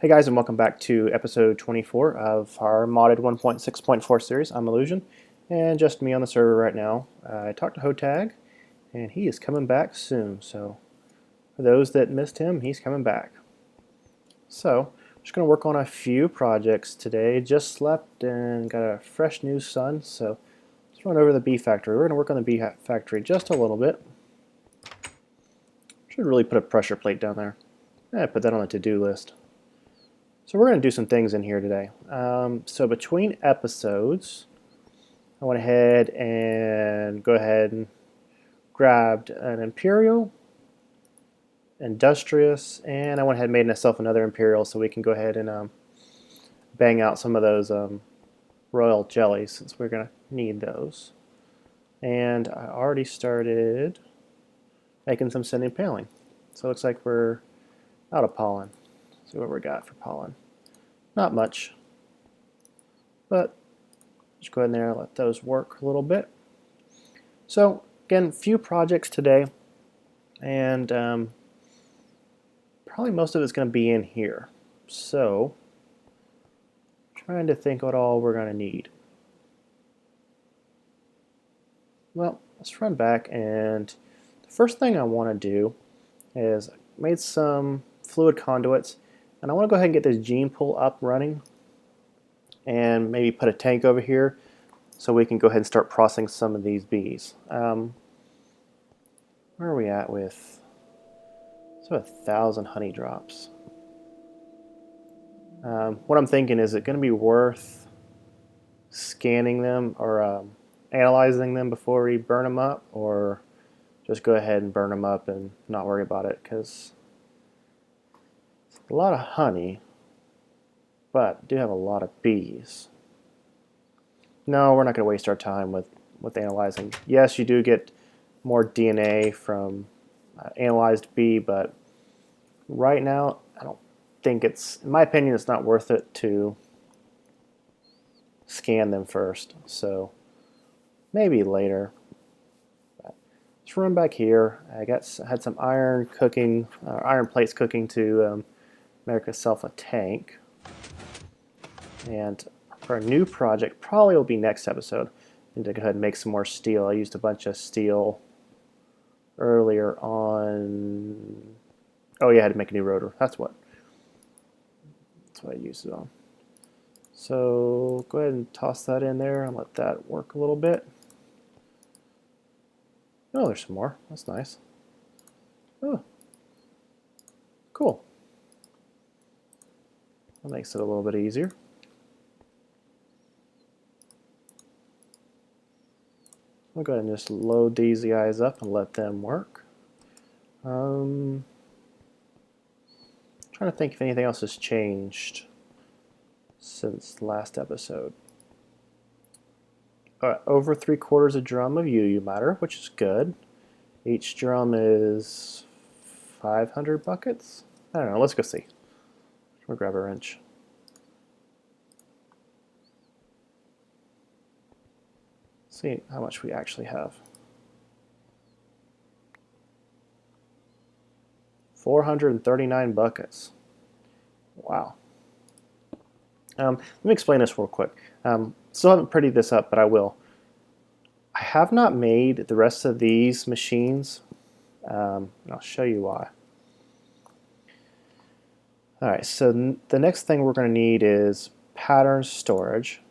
Hey guys, and welcome back to episode 24 of our modded 1.6.4 series. I'm Illusion, and just me on the server right now. I talked to Hotag, and he is coming back soon. So, for those that missed him, he's coming back. So, I'm just going to work on a few projects today. Just slept and got a fresh new sun. So, let's run over the bee factory. We're going to work on the bee factory just a little bit. Should really put a pressure plate down there. Put that on the to-do list. So we're going to do some things in here today. So between episodes, I went ahead and grabbed an Imperial, Industrious, and I went ahead and made myself another Imperial so we can go ahead and bang out some of those Royal Jellies since we're going to need those. And I already started making some sending paneling. So it looks like we're out of pollen. See what we got for pollen. Not much, but just go ahead in there and let those work a little bit. So again, few projects today, and probably most of it's going to be in here. So trying to think what all we're going to need. Well, let's run back, and the first thing I want to do is I made some fluid conduits. And I want to go ahead and get this gene pool up running and maybe put a tank over here so we can go ahead and start processing some of these bees. Where are we at with 1,000 honey drops? What I'm thinking, is it going to be worth scanning them or analyzing them before we burn them up, or just go ahead and burn them up and not worry about it? Because a lot of honey, but do have a lot of bees. No, we're not going to waste our time with analyzing. Yes, you do get more DNA from analyzed bee, but right now I don't think it's, in my opinion, it's not worth it to scan them first. So maybe later. Let's run back here. Had some iron cooking, iron plates cooking to make myself a tank. And for a new project, probably will be next episode. I need to go ahead and make some more steel. I used a bunch of steel earlier on. Oh yeah, I had to make a new rotor. That's what I used it on. So go ahead and toss that in there and let that work a little bit. Oh, there's some more. That's nice. Oh, cool. That makes it a little bit easier. I'll go ahead and just load these guys up and let them work. Trying to think if anything else has changed since the last episode. Over 3/4 a drum of UU matter, which is good. Each drum is 500 buckets? I don't know, let's go see. We'll grab a wrench. See how much we actually have. 439 buckets. Wow. Let me explain this real quick. Still haven't prettied this up, but I will. I have not made the rest of these machines. And I'll show you why. Alright, so the next thing we're going to need is pattern storage.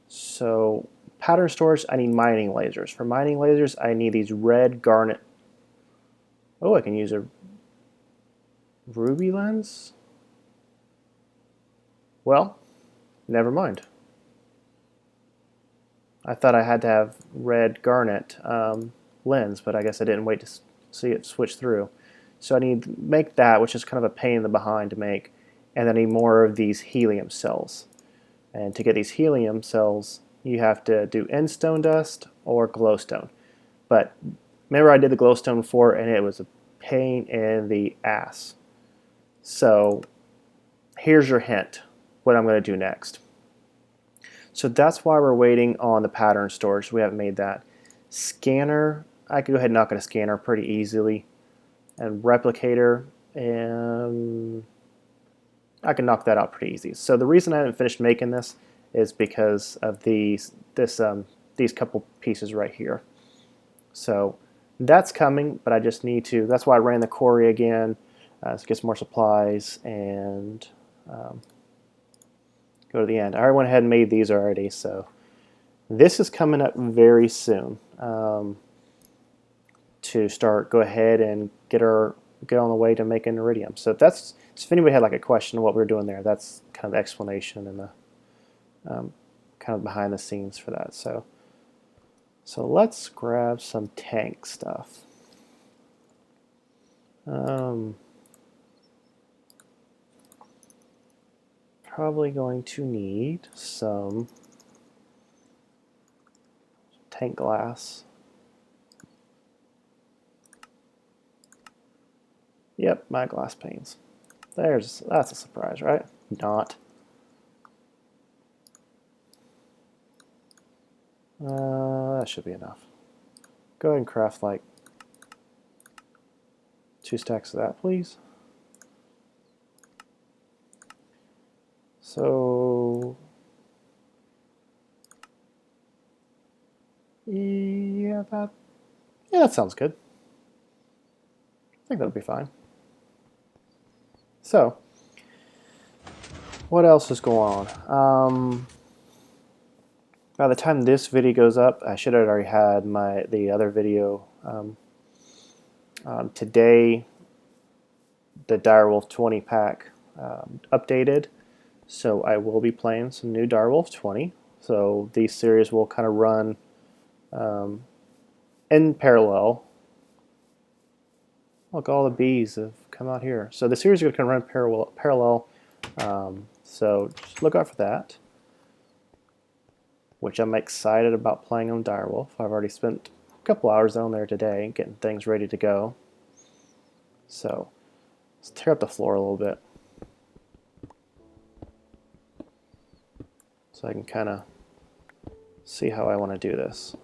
So pattern storage, I need mining lasers. For mining lasers, I need these red garnet. Oh, I can use a ruby lens? Well, never mind. I thought I had to have red garnet lens, but I guess I didn't wait to see it switch through. So I need to make that, which is kind of a pain in the behind to make, and then I need more of these helium cells. And to get these helium cells, you have to do endstone dust or glowstone. But remember, I did the glowstone before, and it was a pain in the ass. So here's your hint, what I'm going to do next. So that's why we're waiting on the pattern storage. We haven't made that. Scanner, I could go ahead and knock out a scanner pretty easily. And replicator, I can knock that out pretty easy. So the reason I haven't finished making this is because of these couple pieces right here. So that's coming, but I just need to. That's why I ran the quarry again to get some more supplies and go to the end. I already went ahead and made these already, so this is coming up very soon to go ahead and get on the way to making iridium. So if anybody had like a question of what we're doing there, that's kind of the explanation and the kind of behind the scenes for that. So let's grab some tank stuff. Probably going to need some tank glass. Yep, my glass panes. That's a surprise, right? Not. That should be enough. Go ahead and craft like 2 stacks of that, please. So yeah, that sounds good. I think that'll be fine. So what else is going on? By the time this video goes up, I should have already had the other video. Today, the Direwolf 20 pack updated, so I will be playing some new Direwolf 20. So these series will kind of run in parallel. Look, all the bees have come out here. So the series is going to run parallel. So just look out for that, which I'm excited about playing on Direwolf. I've already spent a couple hours down there today getting things ready to go. So let's tear up the floor a little bit so I can kind of see how I want to do this.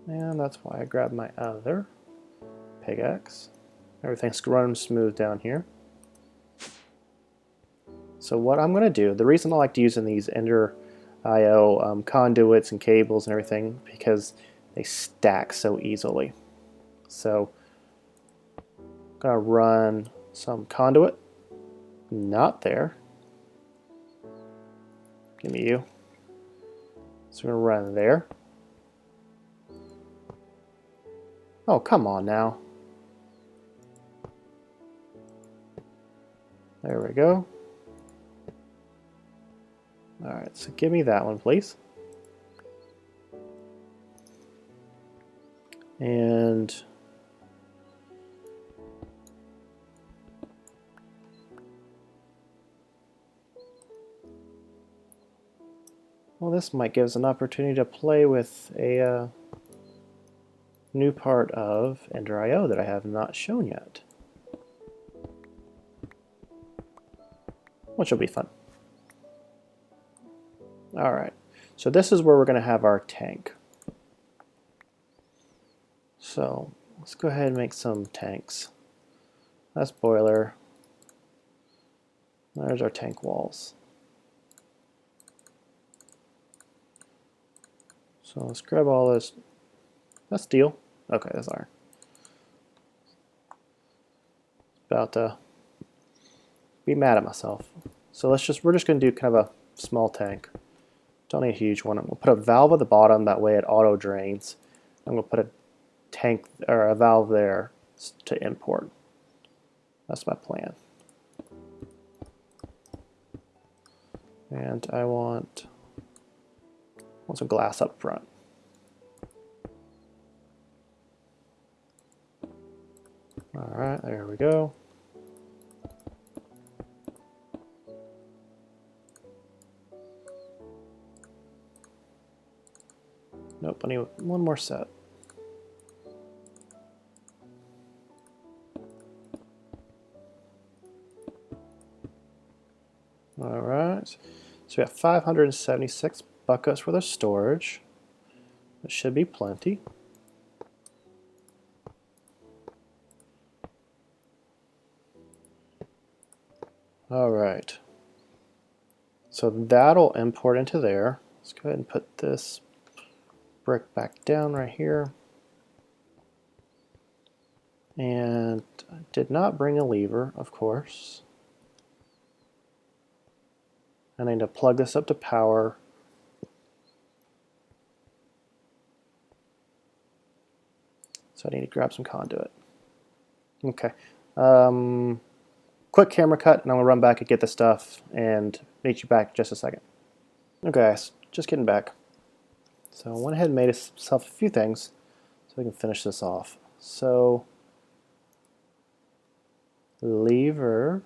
And that's why I grabbed my other pickaxe. Everything's running smooth down here. So what I'm going to do, the reason I like using these Ender IO conduits and cables and everything, because they stack so easily. So I'm going to run some conduit. Not there. Give me you. So we're going to run there. Oh, come on now. There we go. Alright, so give me that one, please. And well, this might give us an opportunity to play with a new part of Ender IO that I have not shown yet, which will be fun. Alright, so this is where we're going to have our tank. So let's go ahead and make some tanks. That's boiler. There's our tank walls. So let's grab all this. That's steel. Okay, that's iron. About to be mad at myself. So we're just going to do kind of a small tank. Don't need a huge one. We'll put a valve at the bottom, that way it auto drains. I'm going to put a tank or a valve there to import. That's my plan. And I want some glass up front. Alright, there we go. Nope, I need one more set. Alright, so we have 576 buckets worth of storage. It should be plenty. All right. So that'll import into there. Let's go ahead and put this brick back down right here. And I did not bring a lever, of course. And I need to plug this up to power. So I need to grab some conduit. Okay. Quick camera cut, and I'm going to run back and get the stuff and meet you back in just a second. Okay, guys, just getting back. So I went ahead and made myself a few things so we can finish this off. So, lever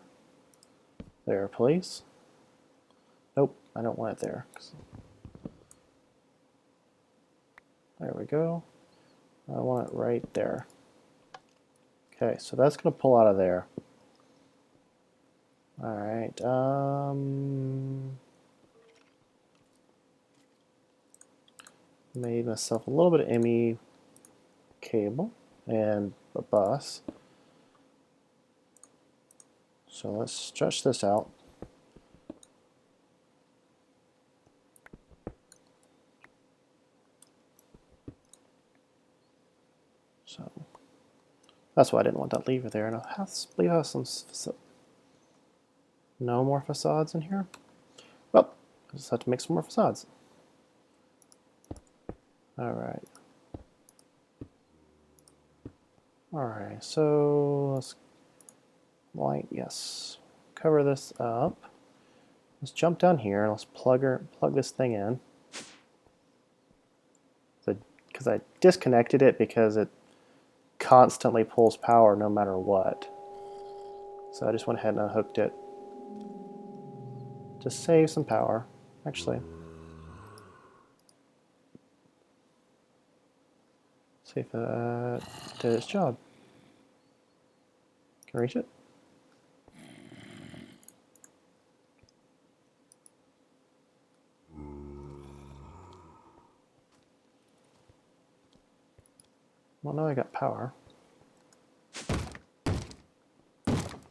there, please. Nope, I don't want it there. There we go. I want it right there. Okay, so that's going to pull out of there. All right. Made myself a little bit of ME cable and a bus. So let's stretch this out. So that's why I didn't want that lever there. And I believe I have some no more facades in here. Well, I just have to make some more facades. All right. All right. So let's light. Yes. Cover this up. Let's jump down here and let's plug this thing in. Because I disconnected it because it constantly pulls power no matter what. So I just went ahead and unhooked it to save some power. Actually, see if that did its job. Can I reach it? Well, now I got power.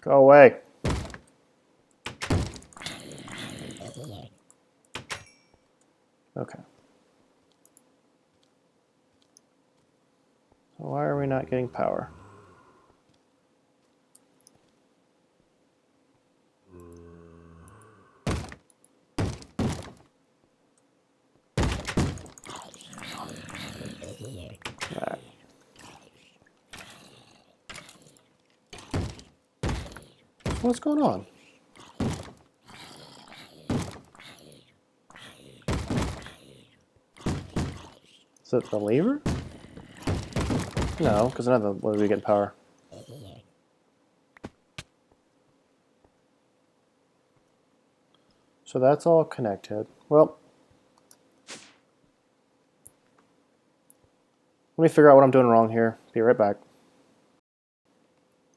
Go away. Okay. So why are we not getting power? Right. What's going on? Is it the lever? No, because another way we get power. So that's all connected. Well, let me figure out what I'm doing wrong here. Be right back.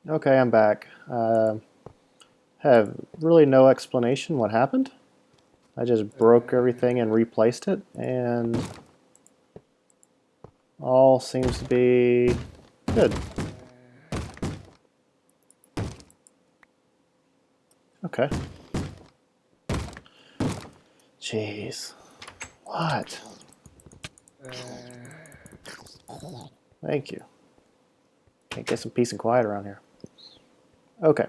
Okay, I'm back. Have really no explanation what happened. I just broke everything and replaced it, and all seems to be good. Okay. Jeez. What? Thank you. Can't get some peace and quiet around here. Okay.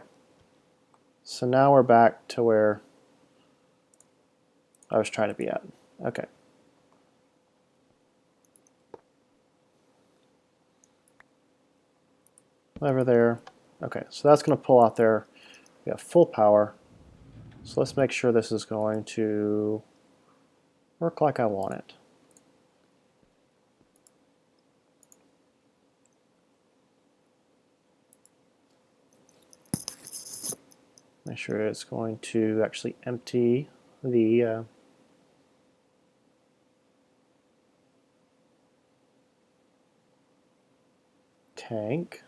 So now we're back to where I was trying to be at. Okay. Lever there. Okay, so that's going to pull out there. We have full power. So let's make sure this is going to work like I want it. Make sure it's going to actually empty the tank.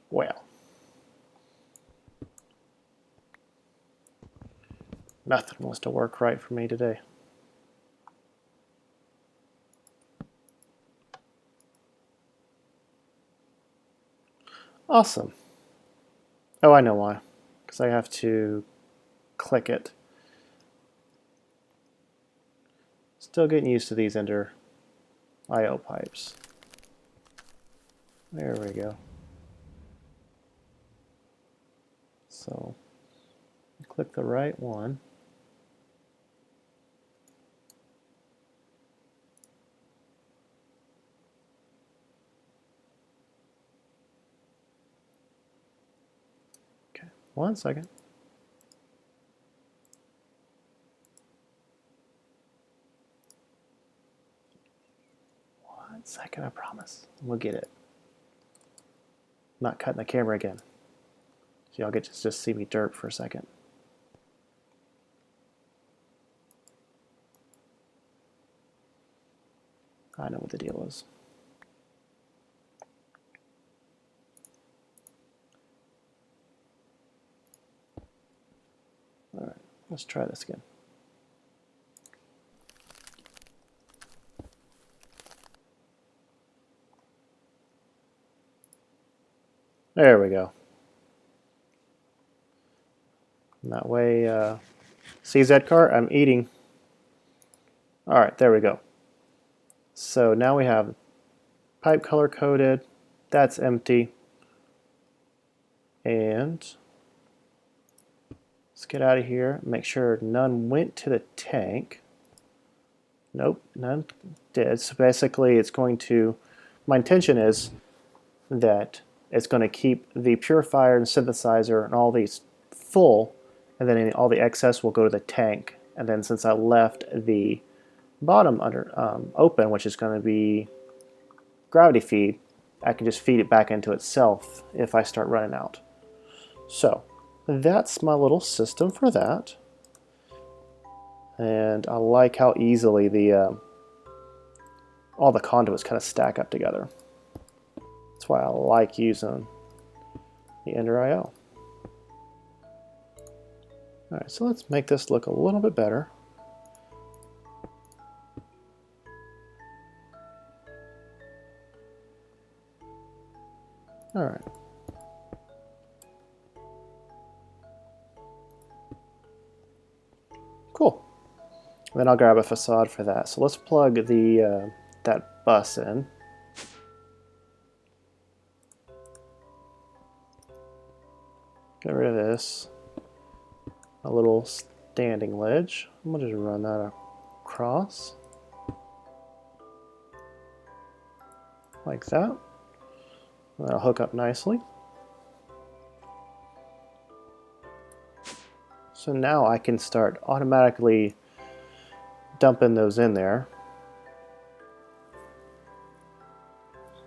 Well, Nothing wants to work right for me today. Awesome. Oh, I know why. Because I have to click it. Still getting used to these ender I/O pipes. There we go. So, click the right one. Okay, 1 second. 1 second, I promise. We'll get it. I'm not cutting the camera again. So y'all get to just see me derp for a second. I know what the deal is. All right, let's try this again. There we go. And that way, CZ cart, I'm eating. All right, there we go. So now we have pipe color coded. That's empty. And let's get out of here. Make sure none went to the tank. Nope, none did. So basically it's going to, my intention is that it's going to keep the purifier and synthesizer and all these full, and then all the excess will go to the tank. And then since I left the bottom under open, which is going to be gravity feed, I can just feed it back into itself if I start running out. So that's my little system for that. And I like how easily the all the conduits kind of stack up together. That's why I like using the Ender IO. All right, so let's make this look a little bit better. All right. Cool. Then I'll grab a facade for that. So let's plug the that bus in. Get rid of this. A little standing ledge. I'm gonna just run that across. Like that. That'll hook up nicely. So now I can start automatically dumping those in there,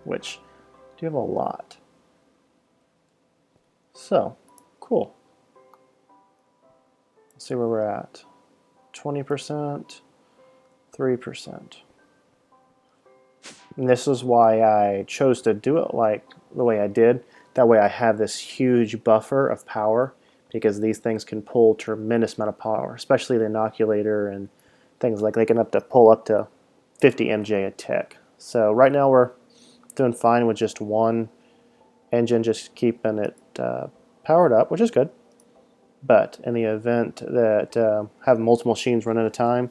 which do have a lot. So, cool. Let's see where we're at. 20%, 3%. And this is why I chose to do it like the way I did. That way I have this huge buffer of power, because these things can pull tremendous amount of power, especially the inoculator and things like they can pull up to 50 MJ a tick. So right now we're doing fine with just one engine, just keeping it powered up, which is good. But in the event that have multiple machines running at a time,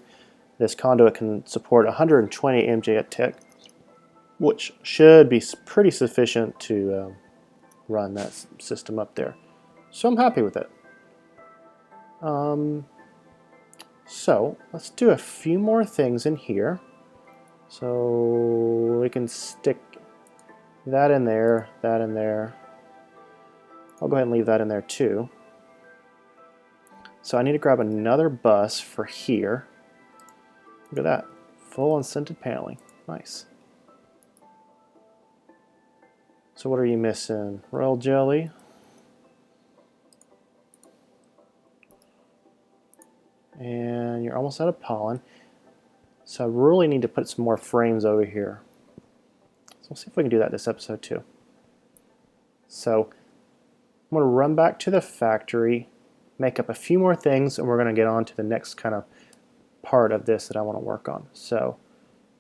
this conduit can support 120 MJ a tick, which should be pretty sufficient to run that system up there. So I'm happy with it. So let's do a few more things in here. So we can stick that in there, that in there. I'll go ahead and leave that in there too. So I need to grab another bus for here. Look at that, full unscented paneling, nice. So what are you missing? Royal jelly. And you're almost out of pollen. So I really need to put some more frames over here. So we'll see if we can do that this episode too. So I'm going to run back to the factory, make up a few more things, and we're going to get on to the next kind of part of this that I want to work on. So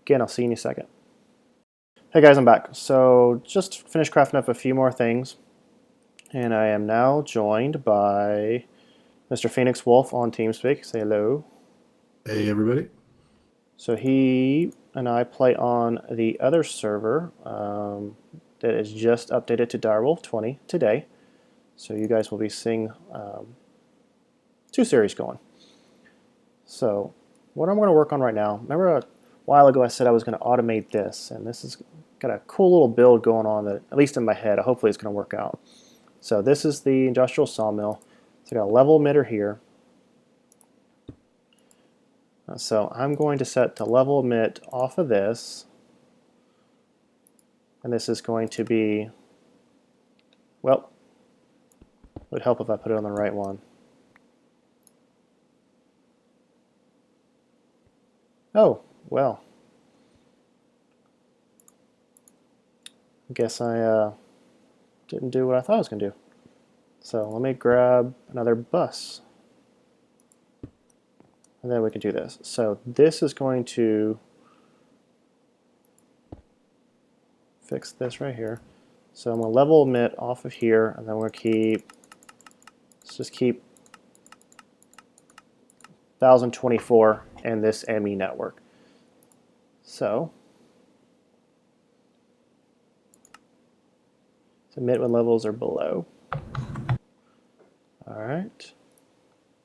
again, I'll see you in a second. Hey guys, I'm back. So just finished crafting up a few more things, and I am now joined by Mr. Phoenix Wolf on TeamSpeak. Say hello. Hey everybody. So he and I play on the other server that is just updated to Direwolf 20 today. So you guys will be seeing 2 series going. So what I'm going to work on right now, remember a while ago I said I was going to automate this, and this has got a cool little build going on that, at least in my head, hopefully it's going to work out. So this is the industrial sawmill. So I got a level emitter here. So I'm going to set to level emit off of this, and this is going to be, well, it would help if I put it on the right one. Oh, well, I guess I didn't do what I thought I was going to do. So let me grab another bus, and then we can do this. So this is going to fix this right here. So I'm going to level emit off of here, and then we're going to keep, let's just keep 1024 in this ME network. So emit when levels are below. All right,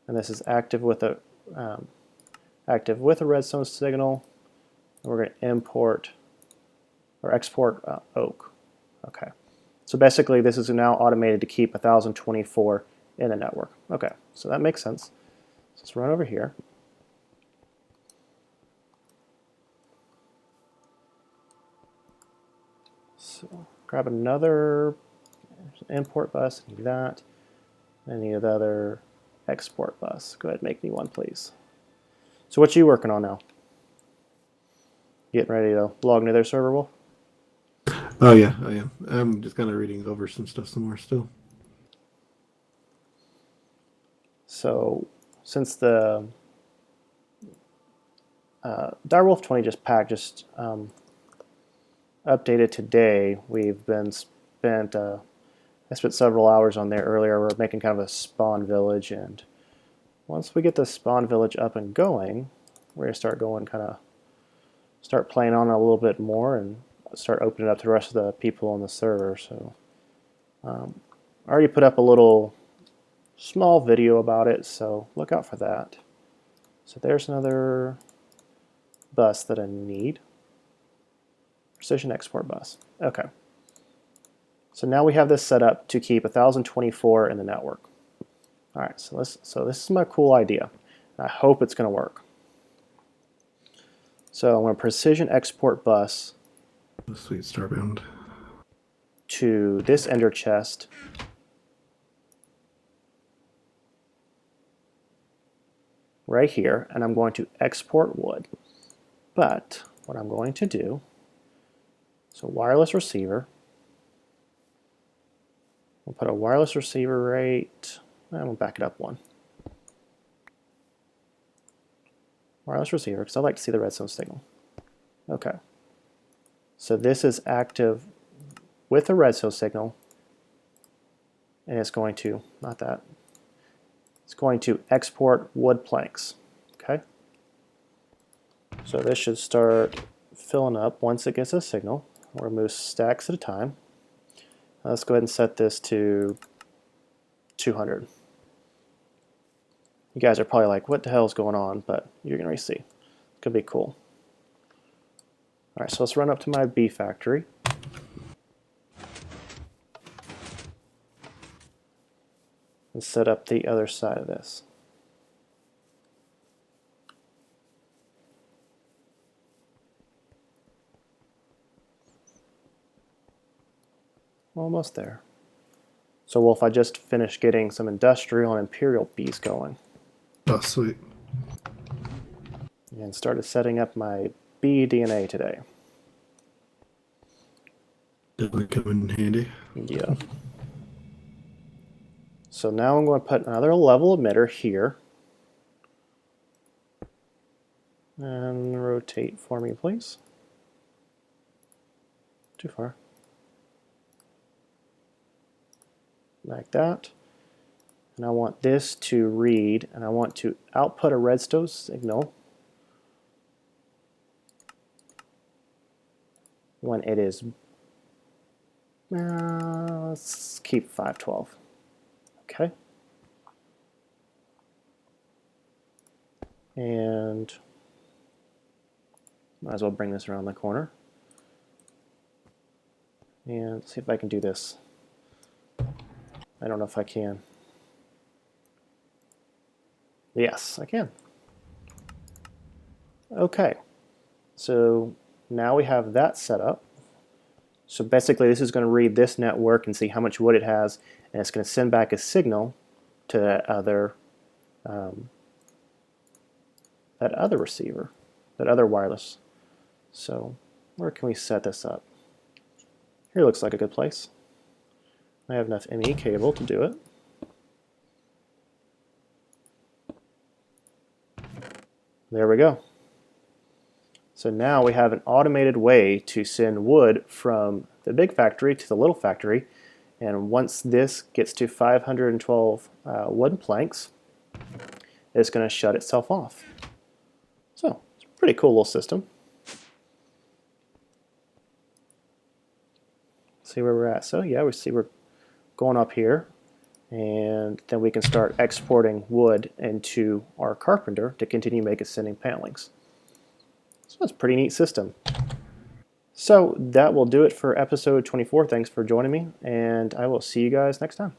and this is active with a redstone signal. And we're going to import or export oak. Okay, so basically this is now automated to keep 1024 in the network. Okay, so that makes sense. So let's run over here. So grab another import bus, need that. I need another export bus. Go ahead and make me one, please. So what are you working on now? Getting ready to log into their server, Wolf? Oh yeah, I am. I'm just kind of reading over some stuff some more still. So since the Direwolf 20 just updated today, we've been I spent several hours on there earlier. We're making kind of a spawn village, and once we get the spawn village up and going, we're gonna start playing on it a little bit more and start opening up to the rest of the people on the server. So I already put up a little small video about it, so look out for that. So there's another bus that I need. Precision export bus. Okay. So now we have this set up to keep 1024 in the network. All right, so this is my cool idea. I hope it's going to work. So I'm going to precision export bus Sweet Starbound to this ender chest. Right here, and I'm going to export wood. But what I'm going to do, so wireless receiver, we'll put a wireless receiver rate, and we'll back it up one. Wireless receiver, because I like to see the redstone signal. Okay. So this is active with the redstone signal, and it's going to, not that, it's going to export wood planks. Okay. So this should start filling up once it gets a signal. We'll remove stacks at a time. Let's go ahead and set this to 200. You guys are probably like, what the hell is going on? But you're going to see. It's going to be cool. All right, so let's run up to my bee factory. And set up the other side of this. Almost there. So Wolf, I just finished getting some industrial and imperial bees going. Oh, sweet. And started setting up my bee DNA today. Definitely come in handy. Yeah. So now I'm going to put another level emitter here. And rotate for me, please. Too far. Like that. And I want this to read, and I want to output a redstone signal when it is, let's keep 512. Okay. And might as well bring this around the corner. And see if I can do this. I don't know if I can. Yes, I can. Okay, so now we have that set up. So basically this is going to read this network and see how much wood it has, and it's going to send back a signal to that other receiver, that other wireless. So where can we set this up? Here looks like a good place. I have enough ME cable to do it. There we go. So now we have an automated way to send wood from the big factory to the little factory, and once this gets to 512 wooden planks, it's going to shut itself off. So it's a pretty cool little system. See where we're at. So yeah, we see we're going up here, and then we can start exporting wood into our carpenter to continue making sending panelings. So it's a pretty neat system. So that will do it for episode 24. Thanks for joining me, and I will see you guys next time.